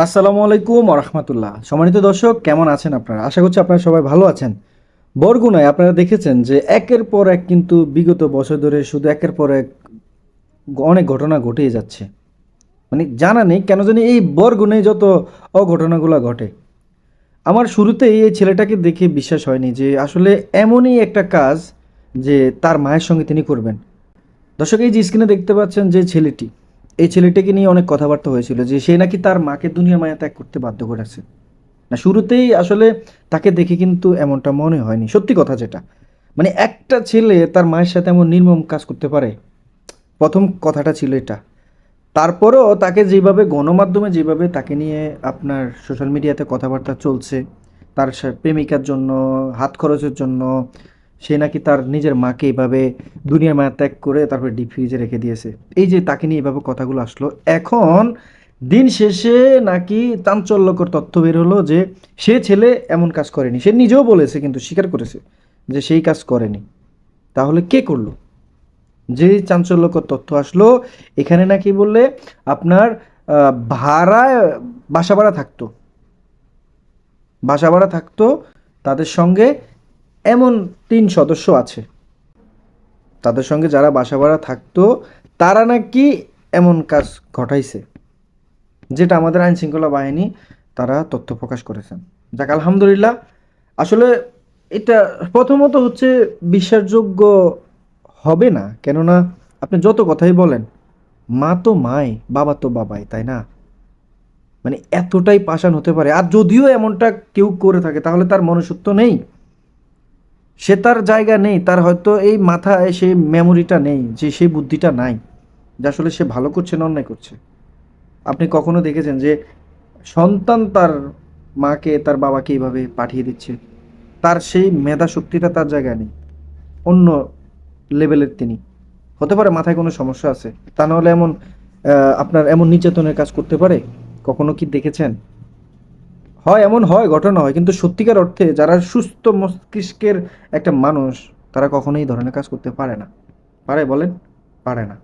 আসসালামু আলাইকুম রহমতুল্লাহ। সম্মানিত দর্শক, কেমন আছেন আপনারা? আশা করছি আপনারা সবাই ভালো আছেন। বরগুনায় আপনারা দেখেছেন যে একের পর এক কিন্তু বিগত বছর ধরে শুধু একের পর এক অনেক ঘটনা ঘটেই যাচ্ছে। মানে জানা নেই কেন জানি এই বরগুনায় যত অঘটনাগুলো ঘটে। আমার শুরুতেই এই ছেলেটাকে দেখে বিশ্বাস হয়নি যে আসলে এমনই একটা কাজ যে তার মায়ের সঙ্গে তিনি করবেন। দর্শক, এই যে স্ক্রিনে দেখতে পাচ্ছেন যে ছেলেটি, এই ছেলেটিকে নিয়ে অনেক কথাবার্তা হয়েছিল যে সে নাকি তার মাকে দুনিয়ার মায়া ত্যাগ করতে বাধ্য করেছে। না, শুরুতেই আসলে তাকে দেখে কিন্তু এমনটা মনে হয়নি, সত্যি কথা যেটা। মানে একটা ছেলে তার মায়ের সাথে এমন নির্মম কাজ করতে পারে, প্রথম কথাটা ছিল এটা। তারপরেও তাকে যেভাবে গণমাধ্যমে যেভাবে তাকে নিয়ে আপনার সোশ্যাল মিডিয়াতে কথাবার্তা চলছে, তার প্রেমিকার জন্য, হাত খরচের জন্য সে নাকি তার নিজের মাকে এভাবে দুনিয়ার মায়া ত্যাগ করে তারপরে ডিপ ফ্রিজে রেখে দিয়েছে। এই যে তাকে নিয়ে এভাবে কথাগুলো আসলো, এখন দিন শেষে নাকি চাঞ্চল্যকর তথ্য বের হলো যে সে ছেলে এমন কাজ করেনি। সে নিজেও বলেছে, কিন্তু স্বীকার করেছে যে সেই কাজ করেনি। তাহলে কে করলো? যে চাঞ্চল্যকর তথ্য আসলো, এখানে নাকি বললে আপনার ভাড়ায় বাসা ভাড়া থাকতো, বাসা ভাড়া থাকতো তাদের সঙ্গে এমন 3 সদস্য আছে, তাদের সঙ্গে যারা বাসা ভাড়া থাকতো তারা নাকি এমন কাজ ঘটাইছে, যেটা আমাদের আইন শৃঙ্খলা বাহিনী তারা তথ্য প্রকাশ করেছেন। যাক, আলহামদুলিল্লাহ। আসলে এটা প্রথমত হচ্ছে বিশ্বাসযোগ্য হবে না, কেননা আপনি যত কথাই বলেন, মা তো মাই, বাবা তো বাবাই, তাই না? মানে এতটাই পাষাণ হতে পারে? আর যদিও এমনটা কেউ করে থাকে তাহলে তার মনুষ্যত্ব নেই, সে তার জায়গা নেই, তার হয়তো এই মাথায় সেই মেমোরিটা নেই, যে সেই বুদ্ধিটা নাই যে আসলে সে ভালো করছে না অন্যায় করছে। আপনি কখনো দেখেছেন যে সন্তান তার মাকে তার বাবাকে এইভাবে পাঠিয়ে দিচ্ছে? তার সেই মেধা শক্তিটা তার জায়গায় নেই, অন্য লেভেলের তিনি। হতে পারে মাথায় কোনো সমস্যা আছে, তা নাহলে এমন আপনার এমন নির্যাতনের কাজ করতে পারে? কখনো কি দেখেছেন? হয়, এমন হয়, ঘটনা হয়, কিন্তু সত্যিকার অর্থে যারা সুস্থ মস্তিষ্কের একটা মানুষ, তারা কখনোই এই ধরনের কাজ করতে পারে না। পারে বলেন? পারে না।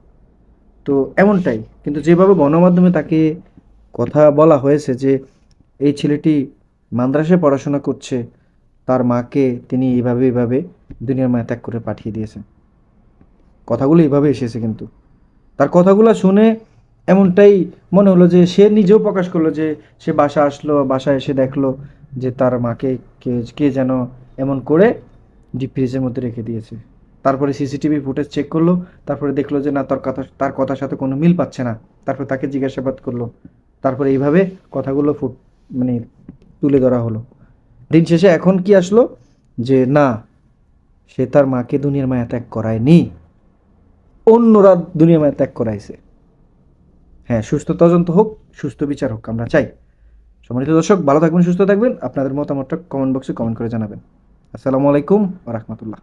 তো এমনটাই কিন্তু যেভাবে গণমাধ্যমে তাকে কথা বলা হয়েছে যে এই ছেলেটি মাদ্রাসায় পড়াশোনা করছে, তার মাকে তিনি এইভাবে এইভাবে দুনিয়ার মায়া ত্যাগ করে পাঠিয়ে দিয়েছেন, কথাগুলো এইভাবে এসেছে। কিন্তু তার কথাগুলো শুনে এমনটাই মনে হলো যে সে নিজেও প্রকাশ করলো যে সে বাসা আসলো, বাসায় এসে দেখলো যে তার মাকে কে কে যেন এমন করে ডিপ ফ্রিজের মধ্যে রেখে দিয়েছে। তারপরে সিসিটিভি ফুটেজ চেক করলো, তারপরে দেখলো যে না, তার কথার সাথে কোনো মিল পাচ্ছে না। তারপরে তাকে জিজ্ঞাসাবাদ করলো, তারপরে এইভাবে কথাগুলো মানে তুলে ধরা হলো। দিন শেষে এখন কি আসলো যে না, সে তার মাকে দুনিয়ার মায়া ত্যাগ করায়নি, অন্যরা দুনিয়ার মায়া ত্যাগ করাইছে। হ্যাঁ, সুস্থ তদন্ত হোক, সুস্থ বিচার হোক, আমরা চাই। সম্মানিত দর্শক, ভালো থাকবেন, সুস্থ থাকবেন। আপনাদের মতামতটা কমেন্ট বক্সে কমেন্ট করে জানাবেন। আসসালামু আলাইকুম ওয়া রাহমাতুল্লাহ।